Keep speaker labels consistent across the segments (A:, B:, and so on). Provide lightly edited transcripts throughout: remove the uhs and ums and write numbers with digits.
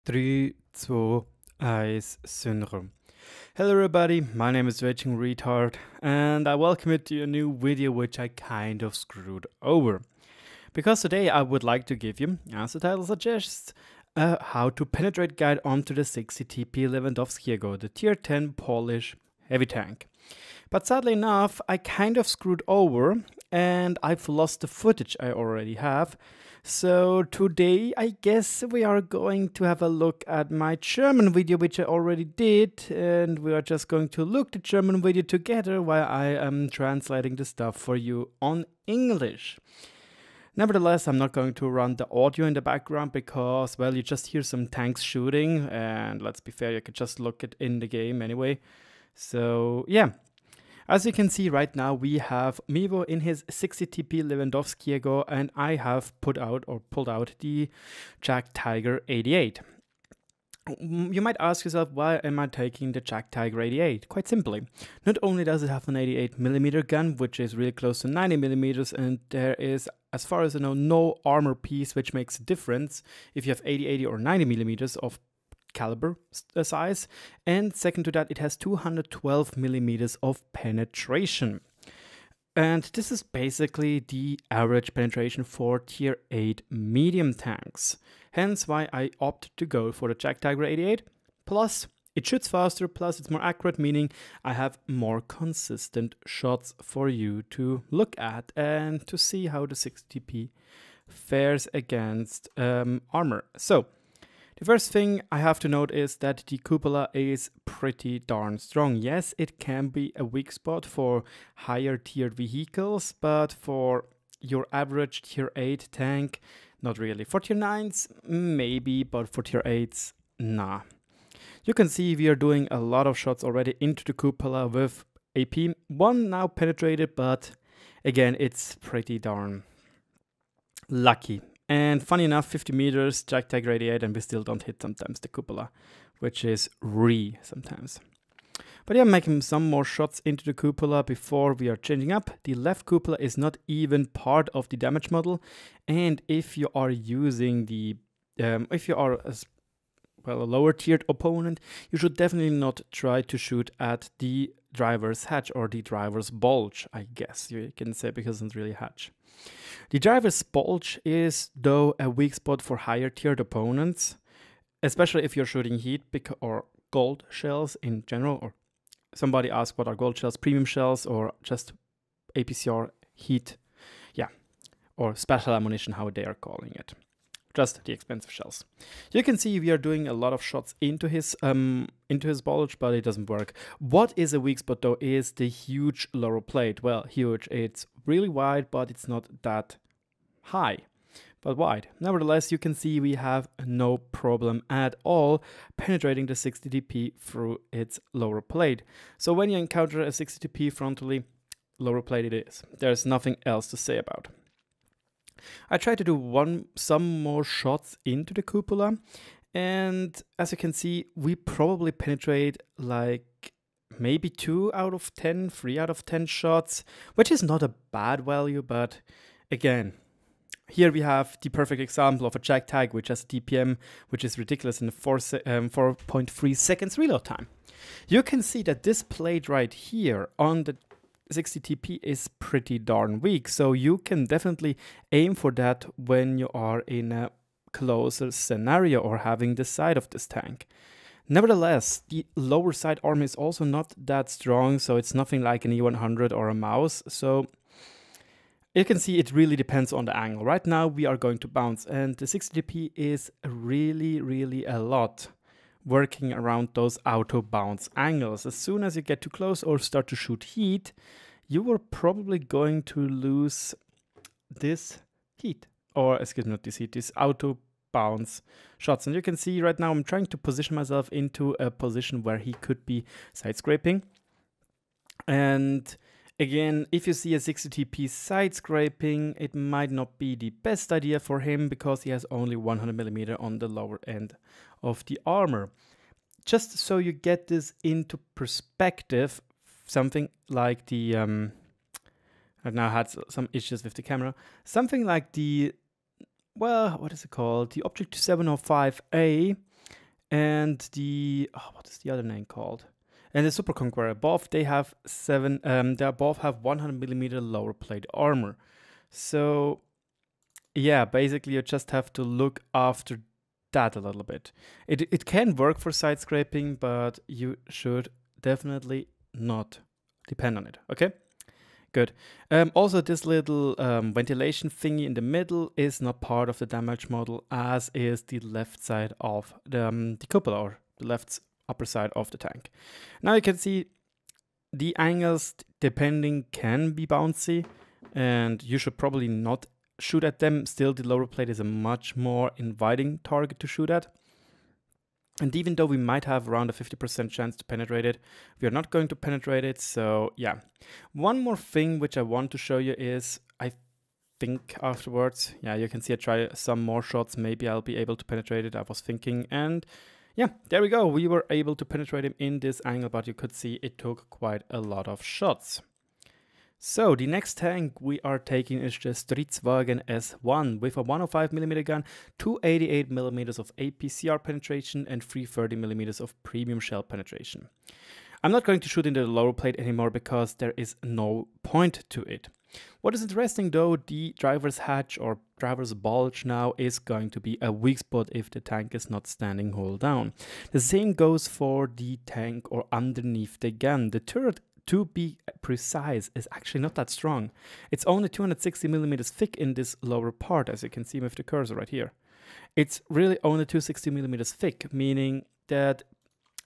A: 3, 2, 1, Syndrome. Hello everybody, my name is RagingRaptor and I welcome you to a new video which I kind of screwed over. Because today I would like to give you, as the title suggests, a how to penetrate guide onto the 60TP Lewandowskiego, the tier 10 Polish heavy tank. But sadly enough, I kind of screwed over and I've lost the footage I already have. So today I guess we are going to have a look at my German video, which I already did, and we are just going to look the German video together while I am translating the stuff for you on English. Nevertheless, I'm not going to run the audio in the background because, well, you just hear some tanks shooting, and let's be fair, you could just look it in the game anyway. So yeah. As you can see right now, we have Mivo in his 60TP Lewandowskiego, and I have pulled out the Jagdtiger 88. You might ask yourself, why am I taking the Jagdtiger 88? Quite simply, not only does it have an 88mm gun, which is really close to 90mm, and there is, as far as I know, no armor piece which makes a difference if you have 80 or 90mm of caliber size, and second to that, it has 212mm of penetration, and this is basically the average penetration for tier 8 medium tanks, hence why I opted to go for the Jagdtiger 88. Plus it shoots faster, plus it's more accurate, meaning I have more consistent shots for you to look at and to see how the 60TP fares against armor. So the first thing I have to note is that the cupola is pretty darn strong. Yes, it can be a weak spot for higher tiered vehicles, but for your average tier 8 tank, not really. For tier 9s, maybe, but for tier 8s, nah. You can see we are doing a lot of shots already into the cupola with AP. One now penetrated, but again, it's pretty darn lucky. And funny enough, 50 meters, Jagdtiger 88, and we still don't hit sometimes the cupola, which is sometimes. But yeah, making some more shots into the cupola before we are changing up. The left cupola is not even part of the damage model, and if you are using the, if you are a lower tiered opponent, you should definitely not try to shoot at the driver's hatch or the driver's bulge, I guess you can say, because it's really hatch. The driver's bulge is, though, a weak spot for higher tiered opponents, especially if you're shooting heat or gold shells in general, or somebody asked what are gold shells, premium shells, or just APCR heat, yeah, or special ammunition, how they are calling it. Just the expensive shells. You can see we are doing a lot of shots into his bulge, but it doesn't work. What is a weak spot though is the huge lower plate. Well, huge. It's really wide, but it's not that high, but wide. Nevertheless, you can see we have no problem at all penetrating the 60TP through its lower plate. So when you encounter a 60TP frontally, lower plate it is. There's nothing else to say about. I tried to do some more shots into the cupola, and as you can see, we probably penetrate like maybe 2 out of 10, 3 out of 10 shots, which is not a bad value, but again, here we have the perfect example of a Jagdtiger which has a DPM which is ridiculous in 4.3 seconds reload time. You can see that this plate right here on the 60TP is pretty darn weak, so you can definitely aim for that when you are in a closer scenario or having the side of this tank. Nevertheless, the lower side arm is also not that strong, so it's nothing like an E100 or a mouse, so you can see it really depends on the angle. Right now we are going to bounce, and the 60TP is really a lot working around those auto bounce angles. As soon as you get too close or start to shoot heat, you are probably going to lose this heat, or excuse me, not this heat, this auto bounce shots. And you can see right now I'm trying to position myself into a position where he could be side scraping. And again, if you see a 60TP side scraping, it might not be the best idea for him because he has only 100mm on the lower end of the armor. Just so you get this into perspective, something like the I've now had some issues with the camera. Something like the, well, what is it called? The Object 705A And the what is the other name called? And the Super Conqueror above, they have they above have 100mm lower plate armor. So yeah, basically you just have to look after that a little bit. It can work for side scraping, but you should definitely not depend on it. Okay, good. Also, this little ventilation thingy in the middle is not part of the damage model, as is the left side of the cupola, or the left upper side of the tank. Now you can see the angles, depending, can be bouncy, and you should probably not shoot at them. Still, the lower plate is a much more inviting target to shoot at. And even though we might have around a 50% chance to penetrate it, we are not going to penetrate it. So yeah. One more thing which I want to show you is, I think afterwards, yeah, you can see I try some more shots. Maybe I'll be able to penetrate it, I was thinking. And yeah, there we go. We were able to penetrate him in this angle, but you could see it took quite a lot of shots. So the next tank we are taking is the Strv S1 with a 105mm gun, 288mm of APCR penetration and 330mm of premium shell penetration. I'm not going to shoot into the lower plate anymore because there is no point to it. What is interesting though, the driver's hatch or driver's bulge now is going to be a weak spot if the tank is not standing hull down. The same goes for the tank or underneath the gun. The turret, to be precise, is actually not that strong. It's only 260mm thick in this lower part, as you can see with the cursor right here. It's really only 260mm thick, meaning that,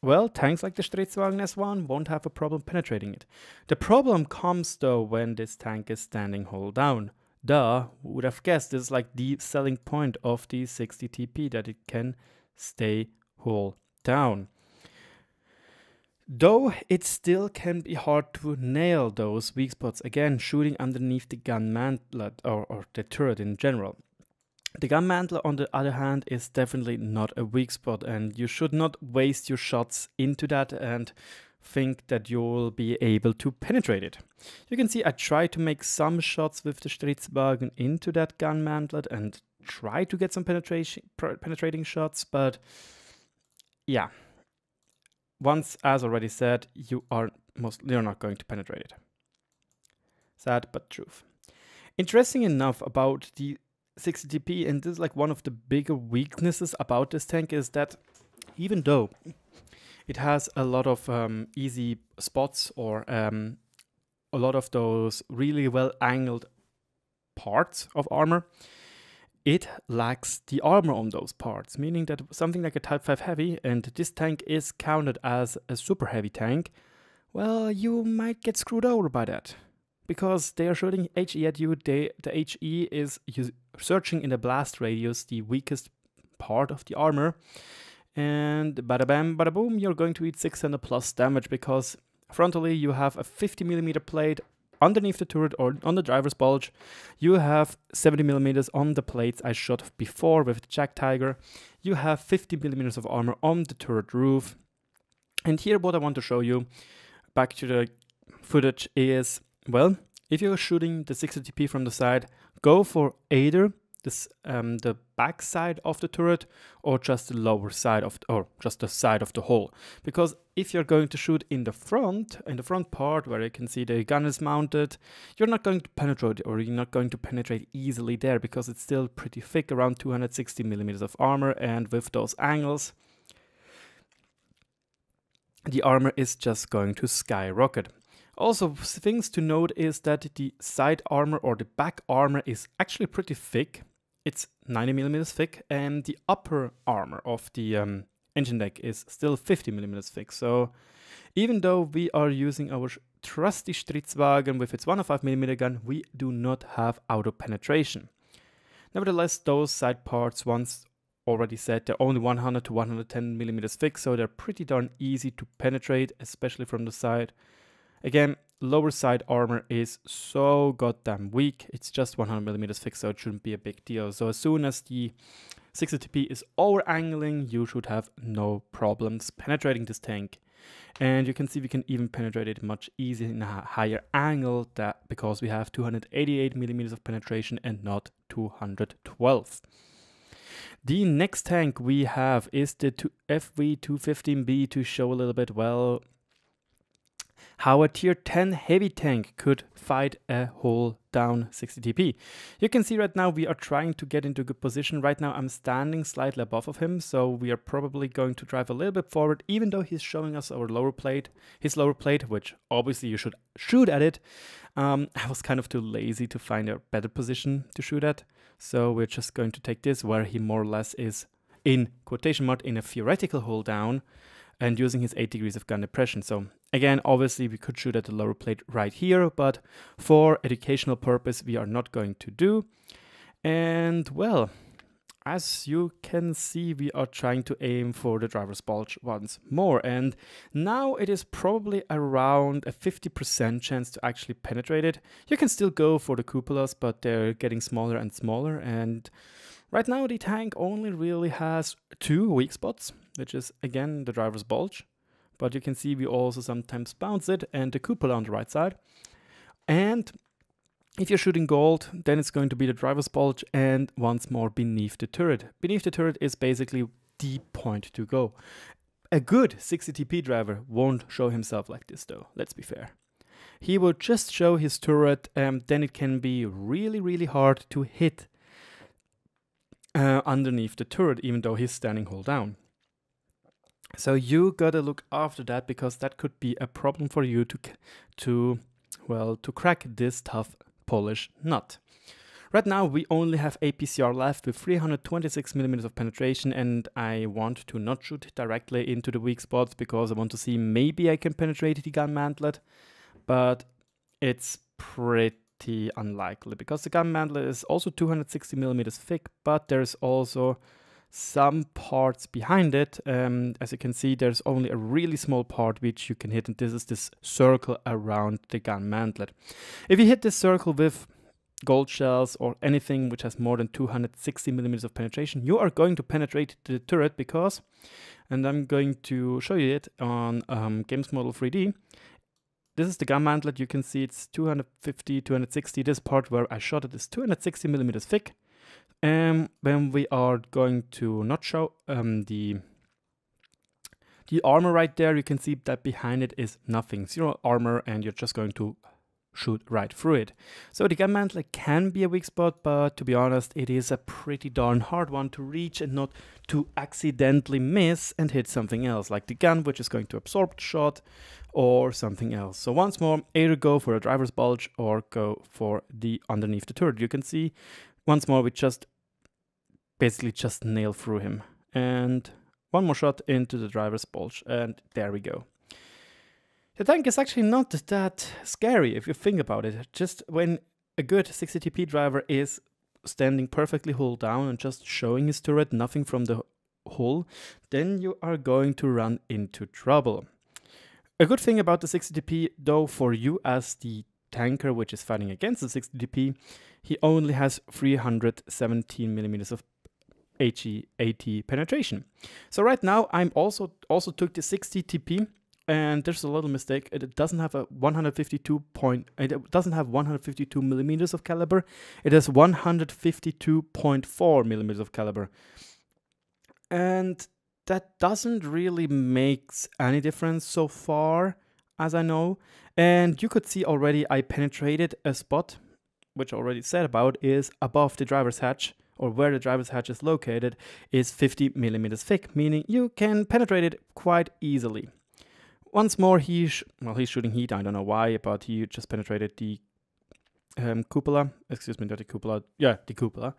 A: well, tanks like the Strv S1 won't have a problem penetrating it. The problem comes though when this tank is standing hull down. Duh, would have guessed this is like the selling point of the 60TP, that it can stay hull down. Though it still can be hard to nail those weak spots, again, shooting underneath the gun mantlet or the turret in general. The gun mantler, on the other hand, is definitely not a weak spot, and you should not waste your shots into that and think that you will be able to penetrate it. You can see I try to make some shots with the Strv into that gun mantlet and try to get some penetrating shots, but yeah. Once, as already said, you're not going to penetrate it. Sad but truth. Interesting enough about the 60TP, and this is like one of the bigger weaknesses about this tank, is that even though it has a lot of easy spots or a lot of those really well angled parts of armor, it lacks the armor on those parts, meaning that something like a Type 5 Heavy, and this tank is counted as a super heavy tank, well, you might get screwed over by that. Because they are shooting HE at you, the HE is searching in the blast radius the weakest part of the armor, and bada bam, bada boom, you're going to eat 600 plus damage, because frontally you have a 50mm plate underneath the turret or on the driver's bulge. You have 70mm on the plates I shot before with the Jagdtiger. You have 50mm of armor on the turret roof. And here what I want to show you, back to the footage, is, well, if you're shooting the 60TP from the side, go for either this, the back side of the turret or just the lower side of, or just the side of the hull. Because if you're going to shoot in the front part where you can see the gun is mounted, you're not going to penetrate, or you're not going to penetrate easily there, because it's still pretty thick, around 260mm of armor, and with those angles, the armor is just going to skyrocket. Also, things to note is that the side armor or the back armor is actually pretty thick. It's 90mm thick, and the upper armor of the engine deck is still 50mm thick. So even though we are using our trusty Strv with its 105mm gun, we do not have auto penetration. Nevertheless, those side parts, once already said, they're only 100 to 110mm thick, so they're pretty darn easy to penetrate, especially from the side. Again, lower side armor is so goddamn weak. It's just 100mm thick, so it shouldn't be a big deal. So as soon as the 60TP is over angling, you should have no problems penetrating this tank. And you can see we can even penetrate it much easier in a higher angle, because we have 288mm of penetration and not 212. The next tank we have is the FV215B, to show a little bit, well, how a tier 10 heavy tank could fight a hull down 60 TP. You can see right now we are trying to get into a good position. Right now I'm standing slightly above of him, so we are probably going to drive a little bit forward, even though he's showing us our lower plate, his lower plate, which obviously you should shoot at it. I was kind of too lazy to find a better position to shoot at, so we're just going to take this where he more or less is, in quotation mark, in a theoretical hull down, and using his 8 degrees of gun depression. So again, obviously we could shoot at the lower plate right here, but for educational purpose we are not going to do. And well, as you can see, we are trying to aim for the driver's bulge once more, and now it is probably around a 50% chance to actually penetrate it. You can still go for the cupolas, but they're getting smaller and smaller, and right now the tank only really has 2 weak spots, which is again the driver's bulge, but you can see we also sometimes bounce it and the cupola on the right side. And if you're shooting gold, then it's going to be the driver's bulge and once more beneath the turret. Beneath the turret is basically the point to go. A good 60 TP driver won't show himself like this though, let's be fair. He will just show his turret, and then it can be really hard to hit underneath the turret, even though he's standing hull down. So you gotta look after that, because that could be a problem for you to crack this tough Polish nut. Right now we only have APCR left with 326mm of penetration, and I want to not shoot directly into the weak spots because I want to see maybe I can penetrate the gun mantlet, but it's pretty unlikely because the gun mantlet is also 260mm thick, but there's also some parts behind it. As you can see, there's only a really small part which you can hit, and this is this circle around the gun mantlet. If you hit this circle with gold shells or anything which has more than 260mm of penetration, you are going to penetrate the turret because, and I'm going to show you it on Games Model 3D. This is the gun mantlet. You can see it's 250, 260. This part where I shot it is 260mm thick. When we are going to not show the armor right there, you can see that behind it is nothing, 0 armor, and you're just going to shoot right through it. So the gun mantlet can be a weak spot, but to be honest, it is a pretty darn hard one to reach and not to accidentally miss and hit something else, like the gun, which is going to absorb the shot, or something else. So once more, either go for a driver's bulge or go for the underneath the turret. You can see once more we basically just nail through him, and one more shot into the driver's bulge, and there we go. The tank is actually not that scary if you think about it. Just when a good 60 TP driver is standing perfectly hull down and just showing his turret, nothing from the hull, then you are going to run into trouble. A good thing about the 60 TP though, for you as the tanker which is fighting against the 60 TP, he only has 317mm of HE80 penetration. So right now I'm also took the 60 TP, and there's a little mistake. It doesn't have a 152mm of caliber. It has 152.4mm of caliber, and that doesn't really make any difference so far as I know. And you could see already I penetrated a spot which I already said about is above the driver's hatch, or where the driver's hatch is located, is 50mm thick, meaning you can penetrate it quite easily. Once more, he's shooting heat, I don't know why, but he just penetrated the cupola, excuse me, not the cupola, yeah, the cupola.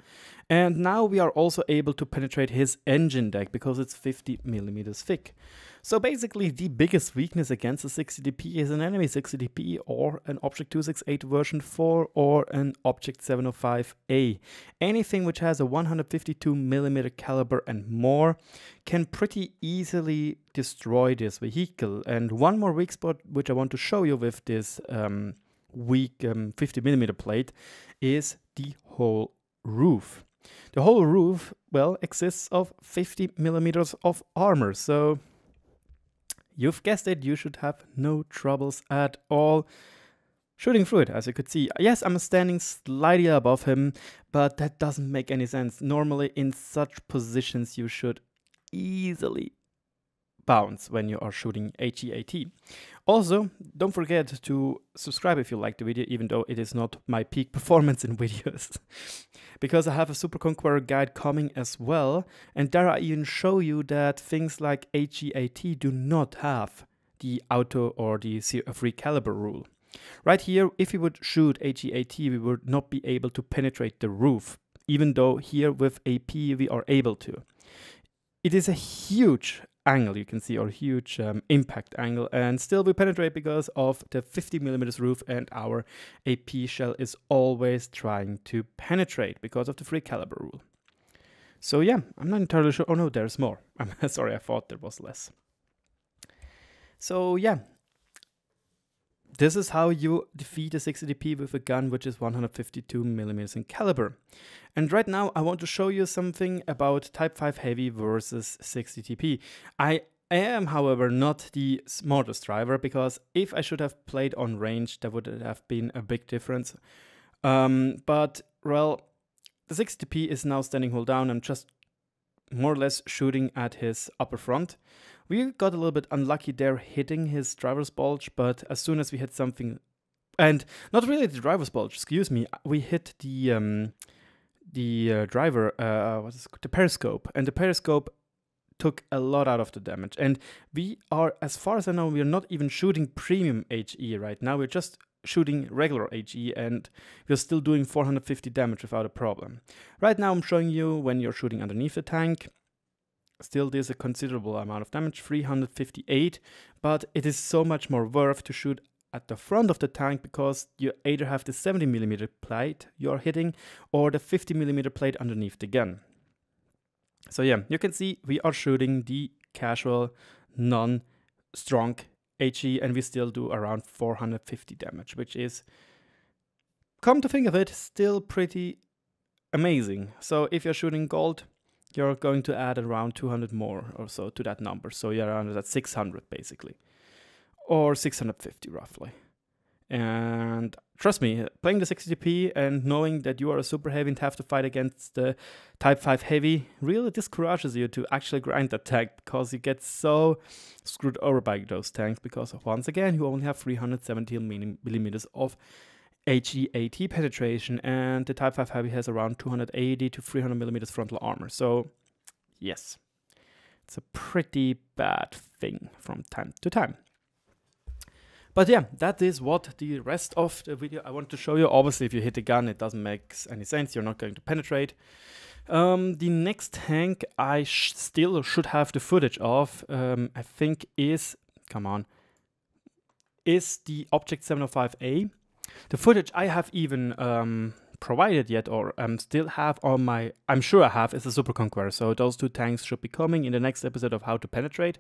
A: And now we are also able to penetrate his engine deck because it's 50mm thick. So basically the biggest weakness against a 60 TP is an enemy 60 TP or an Object 268 version 4 or an Object 705A. Anything which has a 152mm caliber and more can pretty easily destroy this vehicle. And one more weak spot which I want to show you with this weak 50mm plate is the whole roof. The whole roof, well, exists of 50mm of armor, so you've guessed it, you should have no troubles at all shooting through it, as you could see. Yes, I'm standing slightly above him, but that doesn't make any sense. Normally, in such positions, you should easily bounce when you are shooting HEAT. Also, don't forget to subscribe if you like the video, even though it is not my peak performance in videos. Because I have a Super Conqueror guide coming as well, and there I even show you that things like HEAT do not have the auto or the free caliber rule. Right here, if we would shoot HEAT, we would not be able to penetrate the roof, even though here with AP we are able to. It is a huge angle, you can see, or huge impact angle, and still we penetrate because of the 50mm roof, and our AP shell is always trying to penetrate because of the free caliber rule. So yeah, I'm not entirely sure. Oh no, there's more. I'm sorry, I thought there was less. So yeah, this is how you defeat a 60TP with a gun which is 152mm in caliber. And right now I want to show you something about Type 5 Heavy versus 60TP. I am, however, not the smartest driver, because if I should have played on range, there would have been a big difference. But, well, the 60TP is now standing hold down. I'm just more or less shooting at his upper front. We got a little bit unlucky there hitting his driver's bulge, but as soon as we hit something, and not really the driver's bulge, excuse me, we hit the periscope, and the periscope took a lot out of the damage. And we are, as far as I know, we are not even shooting premium HE right now. We're just shooting regular HE, and we're still doing 450 damage without a problem. Right now I'm showing you when you're shooting underneath the tank. Still, there's a considerable amount of damage, 358, but it is so much more worth to shoot at the front of the tank, because you either have the 70mm plate you're hitting or the 50mm plate underneath the gun. So yeah, you can see we are shooting the casual, non-strong HE, and we still do around 450 damage, which is, come to think of it, still pretty amazing. So if you're shooting gold, you're going to add around 200 more or so to that number. So you're around at 600 basically, or 650 roughly. And trust me, playing the 60TP and knowing that you are a super heavy and have to fight against the Type 5 Heavy really discourages you to actually grind that tank, because you get so screwed over by those tanks, because once again you only have 370mm of HEAT penetration, and the Type 5 Heavy has around 280 to 300mm frontal armor. So yes, it's a pretty bad thing from time to time. But yeah, that is what the rest of the video I want to show you. Obviously, if you hit the gun, it doesn't make any sense. You're not going to penetrate. The next tank I still should have the footage of, I think is, is the Object 705A. The footage I have even provided yet, or still have on my, I'm sure I have, is the Super Conqueror. So those two tanks should be coming in the next episode of How to Penetrate.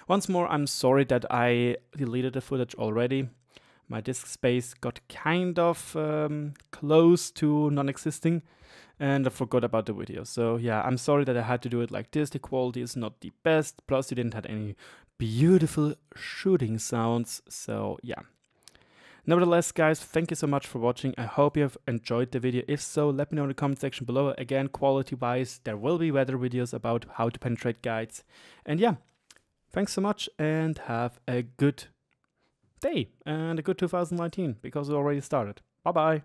A: Once more, I'm sorry that I deleted the footage already. My disk space got kind of close to non-existing, and I forgot about the video. So yeah, I'm sorry that I had to do it like this. The quality is not the best, plus you didn't have any beautiful shooting sounds. So yeah. Nevertheless, guys, thank you so much for watching. I hope you have enjoyed the video. If so, let me know in the comment section below. Again, quality-wise, there will be weather videos about how to penetrate guides. And yeah, thanks so much, and have a good day and a good 2019, because it already started. Bye-bye.